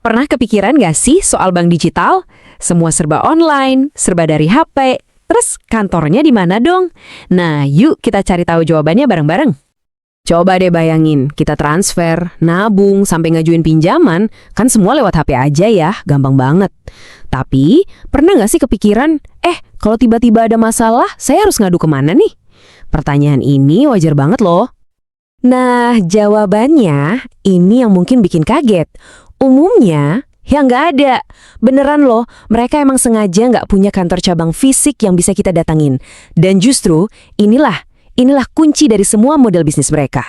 Pernah kepikiran gak sih soal bank digital? Semua serba online, serba dari HP. Terus kantornya di mana dong? Nah, yuk kita cari tahu jawabannya bareng-bareng. Coba deh bayangin, kita transfer, nabung, sampai ngajuin pinjaman, kan semua lewat HP aja ya, gampang banget. Tapi, pernah nggak sih kepikiran, kalau tiba-tiba ada masalah, saya harus ngadu kemana nih? Pertanyaan ini wajar banget loh. Nah, jawabannya ini yang mungkin bikin kaget. Umumnya, ya nggak ada. Beneran loh, mereka emang sengaja nggak punya kantor cabang fisik yang bisa kita datangin. Dan justru, inilah kunci dari semua model bisnis mereka.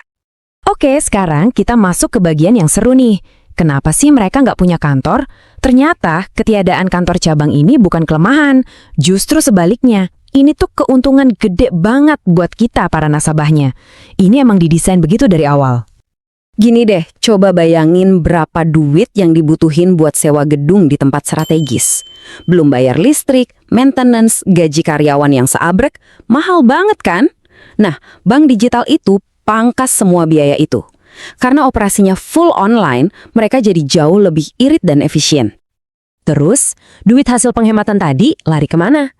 Oke, sekarang kita masuk ke bagian yang seru nih. Kenapa sih mereka nggak punya kantor? Ternyata ketiadaan kantor cabang ini bukan kelemahan. Justru sebaliknya, ini tuh keuntungan gede banget buat kita para nasabahnya. Ini emang didesain begitu dari awal. Gini deh, coba bayangin berapa duit yang dibutuhin buat sewa gedung di tempat strategis. Belum bayar listrik, maintenance, gaji karyawan yang seabrek, mahal banget kan? Nah, bank digital itu pangkas semua biaya itu. Karena operasinya full online, mereka jadi jauh lebih irit dan efisien. Terus, duit hasil penghematan tadi lari kemana?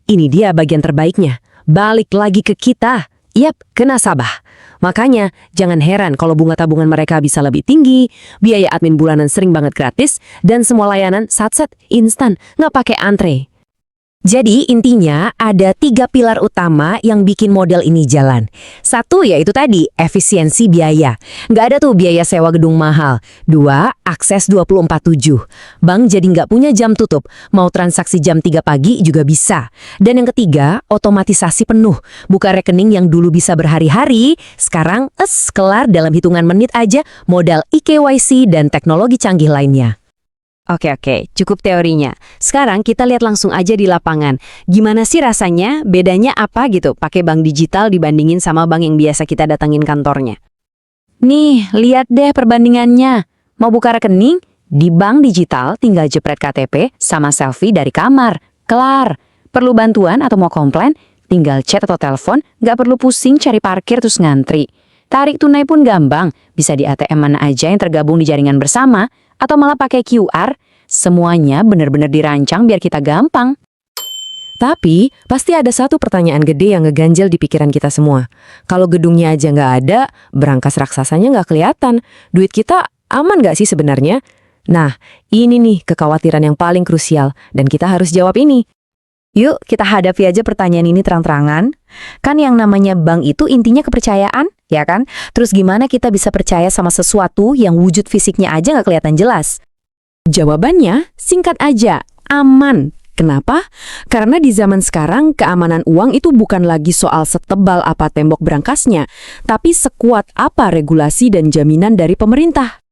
Ini dia bagian terbaiknya. Balik lagi ke kita. Yap, ke nasabah. Makanya, jangan heran kalau bunga tabungan mereka bisa lebih tinggi, biaya admin bulanan sering banget gratis, dan semua layanan sat-sat, instan, nggak pakai antre. Jadi intinya ada 3 pilar utama yang bikin model ini jalan. Satu yaitu tadi, efisiensi biaya. Nggak ada tuh biaya sewa gedung mahal. 2, akses 24/7. Bank jadi nggak punya jam tutup. Mau transaksi jam 3 pagi juga bisa. Dan yang ketiga, otomatisasi penuh. Buka rekening yang dulu bisa berhari-hari, sekarang kelar dalam hitungan menit aja, modal eKYC dan teknologi canggih lainnya. Oke, cukup teorinya. Sekarang kita lihat langsung aja di lapangan. Gimana sih rasanya? Bedanya apa gitu pakai bank digital dibandingin sama bank yang biasa kita datangin kantornya? Nih, lihat deh perbandingannya. Mau buka rekening? Di bank digital tinggal jepret KTP sama selfie dari kamar. Kelar. Perlu bantuan atau mau komplain? Tinggal chat atau telepon, nggak perlu pusing cari parkir terus ngantri. Tarik tunai pun gampang, bisa di ATM mana aja yang tergabung di jaringan bersama, atau malah pakai QR, semuanya benar-benar dirancang biar kita gampang. Tapi, pasti ada satu pertanyaan gede yang ngeganjel di pikiran kita semua. Kalau gedungnya aja nggak ada, berangkas raksasanya nggak kelihatan, duit kita aman nggak sih sebenarnya? Nah, ini nih kekhawatiran yang paling krusial, dan kita harus jawab ini. Yuk, kita hadapi aja pertanyaan ini terang-terangan. Kan yang namanya bank itu intinya kepercayaan, ya kan? Terus gimana kita bisa percaya sama sesuatu yang wujud fisiknya aja nggak kelihatan jelas? Jawabannya singkat aja, aman. Kenapa? Karena di zaman sekarang keamanan uang itu bukan lagi soal setebal apa tembok berangkasnya, tapi sekuat apa regulasi dan jaminan dari pemerintah.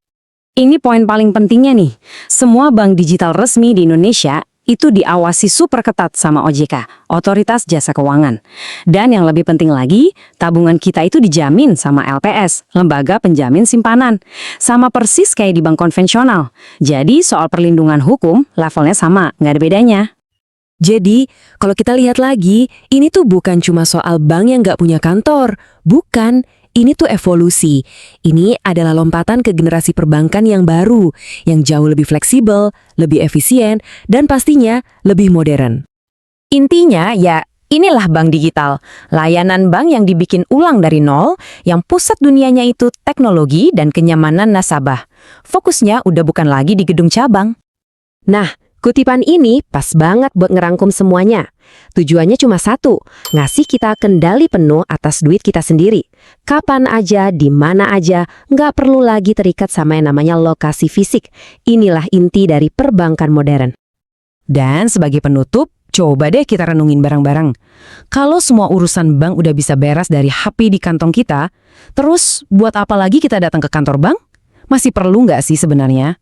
Ini poin paling pentingnya nih. Semua bank digital resmi di Indonesia itu diawasi super ketat sama OJK, Otoritas Jasa Keuangan. Dan yang lebih penting lagi, tabungan kita itu dijamin sama LPS, Lembaga Penjamin Simpanan. Sama persis kayak di bank konvensional. Jadi soal perlindungan hukum, levelnya sama, nggak ada bedanya. Jadi, kalau kita lihat lagi, ini tuh bukan cuma soal bank yang nggak punya kantor. Bukan. Ini tuh evolusi. Ini adalah lompatan ke generasi perbankan yang baru, yang jauh lebih fleksibel, lebih efisien, dan pastinya lebih modern. Intinya ya, inilah bank digital. Layanan bank yang dibikin ulang dari nol, yang pusat dunianya itu teknologi dan kenyamanan nasabah. Fokusnya udah bukan lagi di gedung cabang. Nah, kutipan ini pas banget buat ngerangkum semuanya. Tujuannya cuma satu, ngasih kita kendali penuh atas duit kita sendiri. Kapan aja, di mana aja, nggak perlu lagi terikat sama yang namanya lokasi fisik. Inilah inti dari perbankan modern. Dan sebagai penutup, coba deh kita renungin bareng-bareng. Kalau semua urusan bank udah bisa beres dari HP di kantong kita, terus buat apa lagi kita datang ke kantor bank? Masih perlu nggak sih sebenarnya?